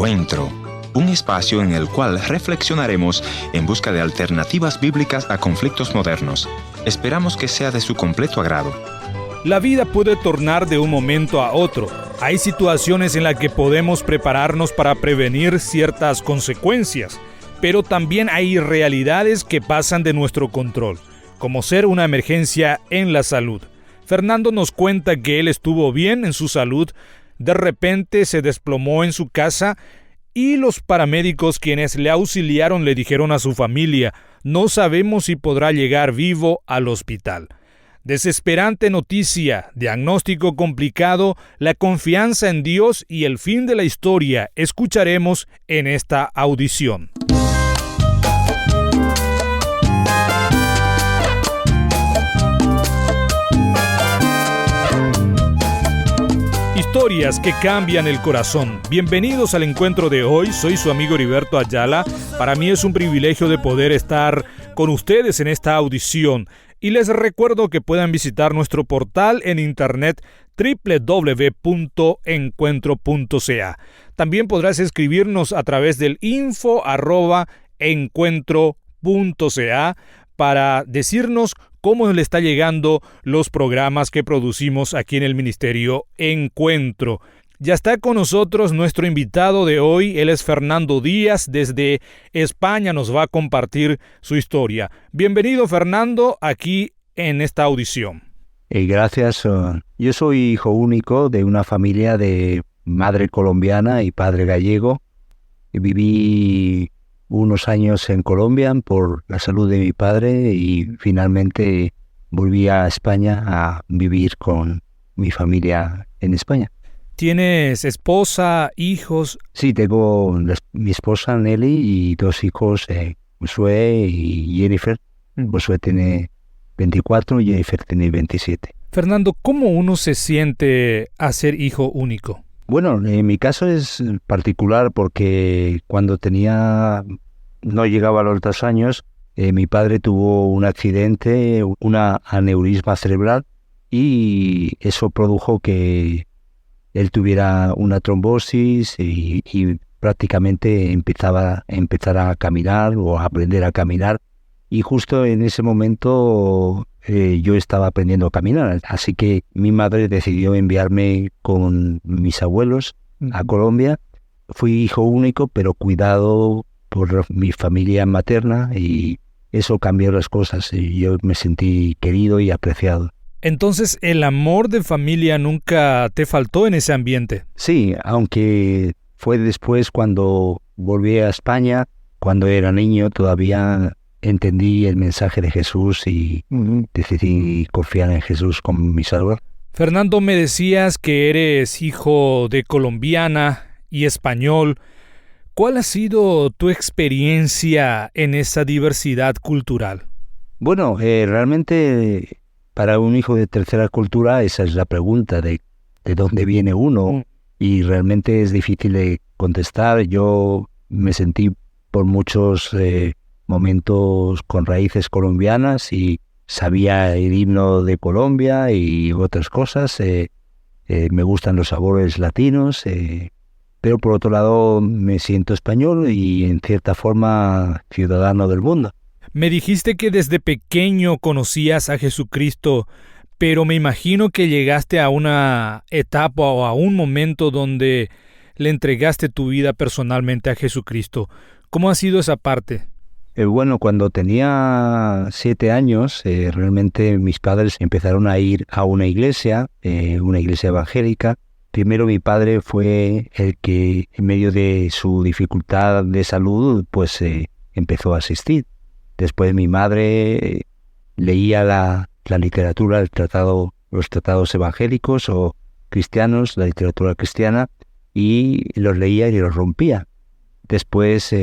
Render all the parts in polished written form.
Encuentro, un espacio en el cual reflexionaremos en busca de alternativas bíblicas a conflictos modernos. Esperamos que sea de su completo agrado. La vida puede tornar de un momento a otro. Hay situaciones en las que podemos prepararnos para prevenir ciertas consecuencias, pero también hay realidades que pasan de nuestro control, como ser una emergencia en la salud. Fernando nos cuenta que él estuvo bien en su salud, de repente se desplomó en su casa y los paramédicos quienes le auxiliaron le dijeron a su familia: no sabemos si podrá llegar vivo al hospital. Desesperante noticia, diagnóstico complicado, la confianza en Dios y el fin de la historia escucharemos en esta audición. Historias que cambian el corazón. Bienvenidos al encuentro de hoy. Soy su amigo Heriberto Ayala. Para mí es un privilegio de poder estar con ustedes en esta audición. Y les recuerdo que puedan visitar nuestro portal en internet www.encuentro.ca. También podrás escribirnos a través del info@encuentro.ca para decirnos cómo le está llegando los programas que producimos aquí en el Ministerio Encuentro. Ya está con nosotros nuestro invitado de hoy. Él es Fernando Díaz. Desde España nos va a compartir su historia. Bienvenido, Fernando, aquí en esta audición. Gracias. Yo soy hijo único de una familia de madre colombiana y padre gallego. Viví unos años en Colombia por la salud de mi padre y finalmente volví a España a vivir con mi familia en España. ¿Tienes esposa, hijos? Sí, tengo mi esposa Nelly y dos hijos, Josué y Jennifer. Josué tiene 24 y Jennifer tiene 27. Fernando, ¿cómo uno se siente a ser hijo único? Bueno, en mi caso es particular porque cuando no llegaba a los 2 años, mi padre tuvo un accidente, una aneurisma cerebral, y eso produjo que él tuviera una trombosis y prácticamente empezara a caminar o a aprender a caminar. Y justo en ese momento yo estaba aprendiendo a caminar. Así que mi madre decidió enviarme con mis abuelos a Colombia. Fui hijo único, pero cuidado por mi familia materna, y eso cambió las cosas. Y yo me sentí querido y apreciado. Entonces, ¿el amor de familia nunca te faltó en ese ambiente? Sí, aunque fue después cuando volví a España, cuando era niño, todavía entendí el mensaje de Jesús y decidí confiar en Jesús como mi Salvador. Fernando, me decías que eres hijo de colombiana y español. ¿Cuál ha sido tu experiencia en esa diversidad cultural? Bueno, realmente para un hijo de tercera cultura esa es la pregunta de dónde viene uno, y realmente es difícil de contestar. Yo me sentí por muchos momentos con raíces colombianas y sabía el himno de Colombia y otras cosas. Me gustan los sabores latinos, pero por otro lado me siento español y en cierta forma ciudadano del mundo. Me dijiste que desde pequeño conocías a Jesucristo, pero me imagino que llegaste a una etapa o a un momento donde le entregaste tu vida personalmente a Jesucristo. ¿Cómo ha sido esa parte? Bueno, cuando tenía 7 años, realmente mis padres empezaron a ir a una iglesia evangélica. Primero mi padre fue el que, en medio de su dificultad de salud, pues empezó a asistir. Después mi madre leía la literatura, los tratados evangélicos o cristianos, la literatura cristiana, y los leía y los rompía. Después,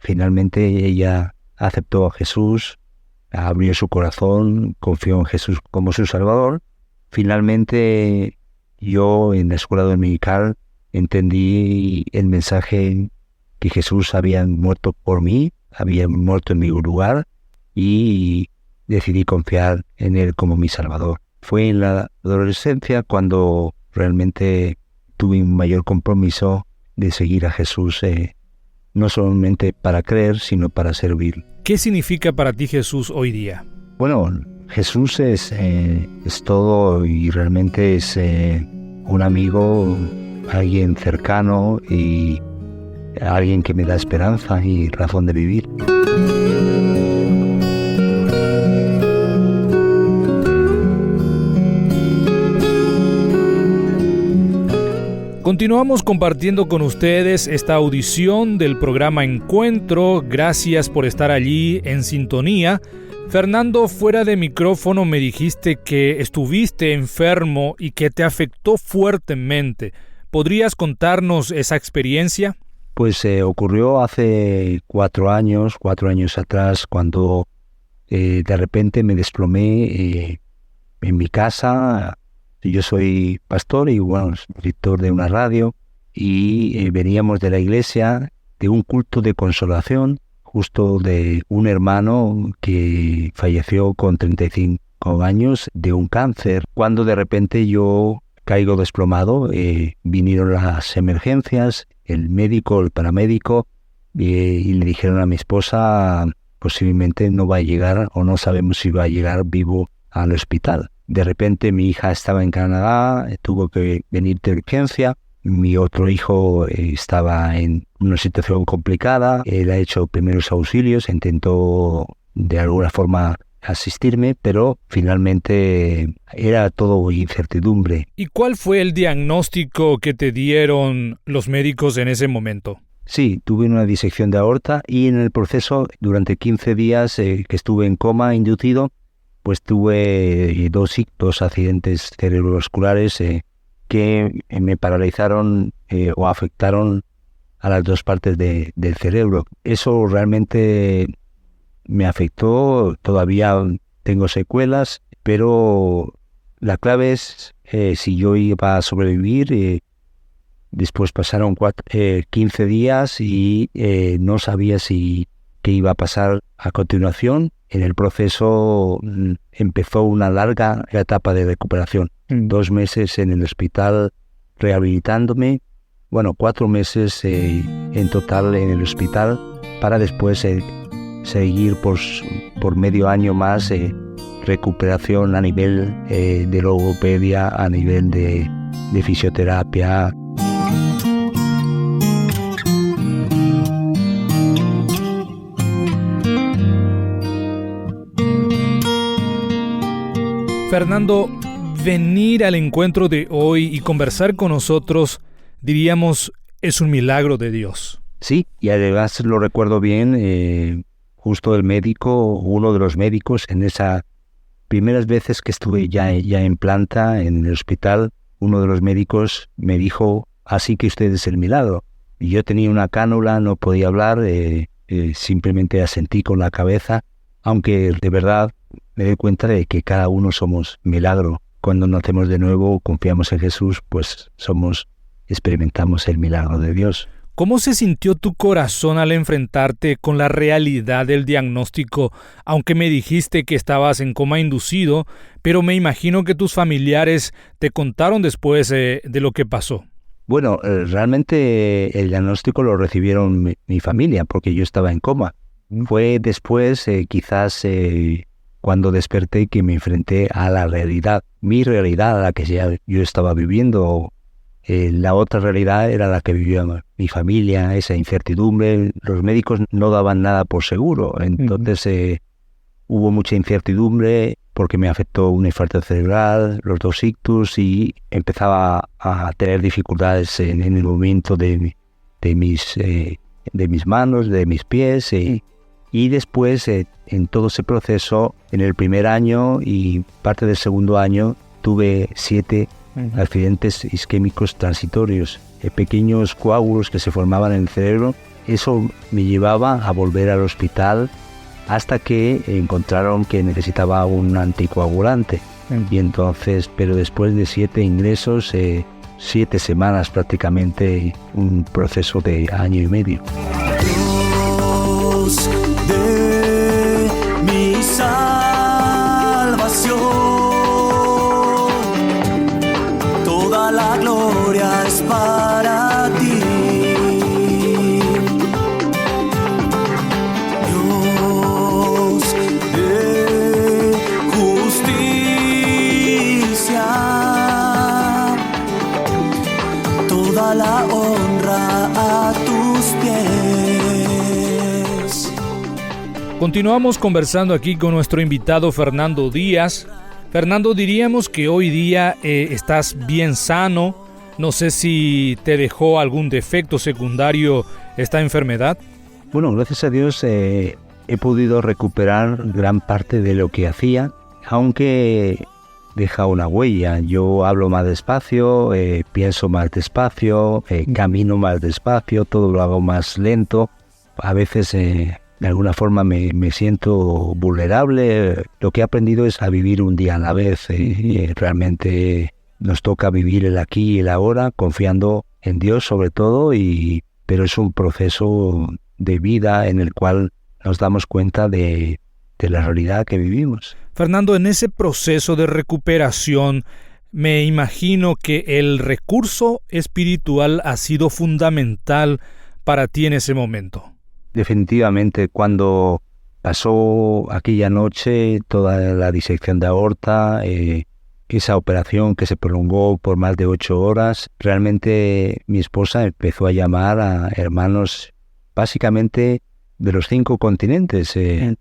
finalmente ella aceptó a Jesús, abrió su corazón, confió en Jesús como su Salvador. Finalmente, yo en la escuela dominical entendí el mensaje que Jesús había muerto por mí, había muerto en mi lugar, y decidí confiar en Él como mi Salvador. Fue en la adolescencia cuando realmente tuve un mayor compromiso de seguir a Jesús, no solamente para creer, sino para servir. ¿Qué significa para ti Jesús hoy día? Bueno, Jesús es todo y realmente es un amigo, alguien cercano y alguien que me da esperanza y razón de vivir. Continuamos compartiendo con ustedes esta audición del programa Encuentro. Gracias por estar allí en sintonía. Fernando, fuera de micrófono me dijiste que estuviste enfermo y que te afectó fuertemente. ¿Podrías contarnos esa experiencia? Pues ocurrió hace 4 años atrás, cuando de repente me desplomé en mi casa. Yo soy pastor y director de una radio, y veníamos de la iglesia, de un culto de consolación, justo de un hermano que falleció con 35 años de un cáncer. Cuando de repente yo caigo desplomado, vinieron las emergencias, el médico, el paramédico, y le dijeron a mi esposa, posiblemente no va a llegar, o no sabemos si va a llegar vivo al hospital. De repente mi hija estaba en Canadá, tuvo que venir de urgencia. Mi otro hijo estaba en una situación complicada. Él ha hecho primeros auxilios, intentó de alguna forma asistirme, pero finalmente era todo incertidumbre. ¿Y cuál fue el diagnóstico que te dieron los médicos en ese momento? Sí, tuve una disección de aorta y en el proceso, durante 15 días que estuve en coma inducido, pues tuve dos accidentes cerebrovasculares que me paralizaron o afectaron a las 2 partes del cerebro. Eso realmente me afectó, todavía tengo secuelas, pero la clave es si yo iba a sobrevivir. Después pasaron 15 días y no sabía qué iba a pasar a continuación. En el proceso empezó una larga etapa de recuperación. 2 meses en el hospital rehabilitándome. 4 meses en total en el hospital, para después seguir por medio año más recuperación a nivel de logopedia, a nivel de fisioterapia. Fernando, venir al encuentro de hoy y conversar con nosotros, diríamos, es un milagro de Dios. Sí, y además lo recuerdo bien, justo uno de los médicos, en esas primeras veces que estuve ya en planta, en el hospital, uno de los médicos me dijo, así que usted es el milagro. Y yo tenía una cánula, no podía hablar, simplemente asentí con la cabeza, aunque de verdad me doy cuenta de que cada uno somos milagro. Cuando nacemos de nuevo, confiamos en Jesús, pues experimentamos el milagro de Dios. ¿Cómo se sintió tu corazón al enfrentarte con la realidad del diagnóstico? Aunque me dijiste que estabas en coma inducido, pero me imagino que tus familiares te contaron después de lo que pasó. Bueno, realmente el diagnóstico lo recibieron mi familia, porque yo estaba en coma. Fue después, quizás cuando desperté, que me enfrenté a la realidad, mi realidad, a la que yo estaba viviendo. La otra realidad era la que vivía mi familia, esa incertidumbre. Los médicos no daban nada por seguro, entonces hubo mucha incertidumbre porque me afectó un infarto cerebral, los 2 ictus, y empezaba a tener dificultades en el movimiento de mis manos, de mis pies. Y después, en todo ese proceso, en el primer año y parte del segundo año, tuve 7 accidentes isquémicos transitorios, pequeños coágulos que se formaban en el cerebro. Eso me llevaba a volver al hospital hasta que encontraron que necesitaba un anticoagulante. Y entonces, pero después de 7 ingresos, 7 semanas prácticamente, un proceso de año y medio. Dios de mi salvación, toda la gloria es para ti. toda la honra a tus pies. Continuamos conversando aquí con nuestro invitado Fernando Díaz. Fernando, diríamos que hoy día estás bien sano. No sé si te dejó algún defecto secundario esta enfermedad. Bueno, gracias a Dios he podido recuperar gran parte de lo que hacía, aunque deja una huella. Yo hablo más despacio, pienso más despacio, camino más despacio, todo lo hago más lento. A veces de alguna forma me siento vulnerable. Lo que he aprendido es a vivir un día a la vez. Realmente nos toca vivir el aquí y el ahora, confiando en Dios sobre todo, pero es un proceso de vida en el cual nos damos cuenta de la realidad que vivimos. Fernando, en ese proceso de recuperación, me imagino que el recurso espiritual ha sido fundamental para ti en ese momento. Definitivamente, cuando pasó aquella noche toda la disección de aorta, esa operación que se prolongó por más de 8 horas, realmente mi esposa empezó a llamar a hermanos básicamente de los 5 continentes,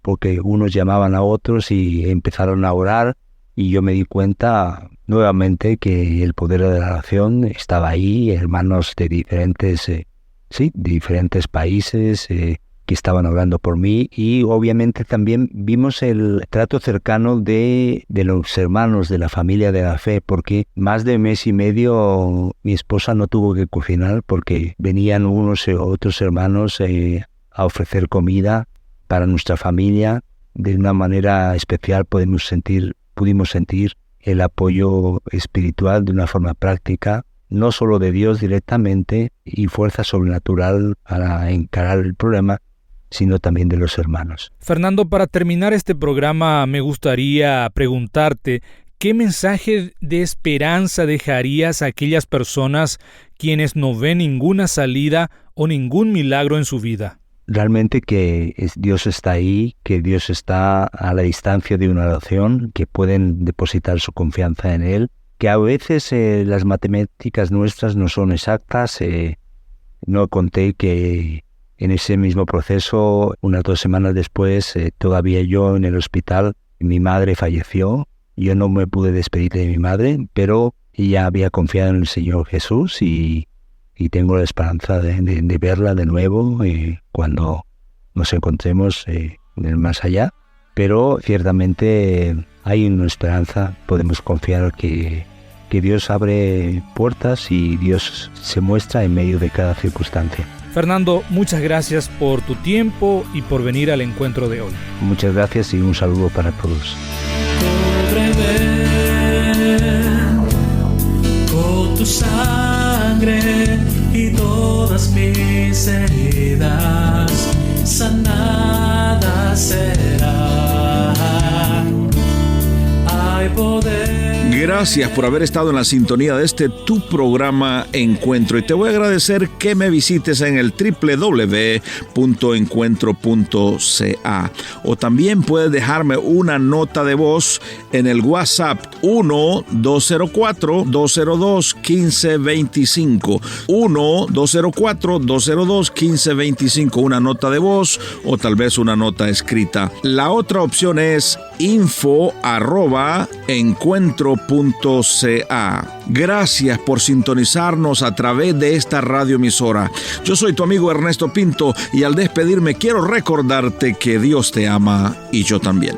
porque unos llamaban a otros y empezaron a orar, y yo me di cuenta nuevamente que el poder de la oración estaba ahí, hermanos de diferentes países que estaban orando por mí, y obviamente también vimos el trato cercano de los hermanos de la familia de la fe, porque más de mes y medio mi esposa no tuvo que cocinar porque venían unos y otros hermanos a ofrecer comida para nuestra familia. De una manera especial pudimos sentir el apoyo espiritual de una forma práctica, no solo de Dios directamente y fuerza sobrenatural para encarar el problema, sino también de los hermanos. Fernando, para terminar este programa me gustaría preguntarte, ¿qué mensaje de esperanza dejarías a aquellas personas quienes no ven ninguna salida o ningún milagro en su vida? Realmente que Dios está ahí, que Dios está a la distancia de una oración, que pueden depositar su confianza en Él, que a veces las matemáticas nuestras no son exactas. No conté que en ese mismo proceso, unas 2 semanas después, todavía yo en el hospital, mi madre falleció. Yo no me pude despedir de mi madre, pero ella había confiado en el Señor Jesús y tengo la esperanza de verla de nuevo cuando nos encontremos en el más allá. Pero ciertamente hay una esperanza, podemos confiar que Dios abre puertas y Dios se muestra en medio de cada circunstancia. Fernando, muchas gracias por tu tiempo y por venir al encuentro de hoy. Muchas gracias y un saludo para todos. Con tu sangre y todas mis heridas sanadas serán. Hay poder. Gracias por haber estado en la sintonía de tu programa Encuentro, y te voy a agradecer que me visites en el www.encuentro.ca, o también puedes dejarme una nota de voz en el WhatsApp 1-204-202-1525, 1-204-202-1525, una nota de voz o tal vez una nota escrita. La otra opción es info@encuentro.ca. Gracias por sintonizarnos a través de esta radioemisora. Yo soy tu amigo Ernesto Pinto, y al despedirme quiero recordarte que Dios te ama y yo también.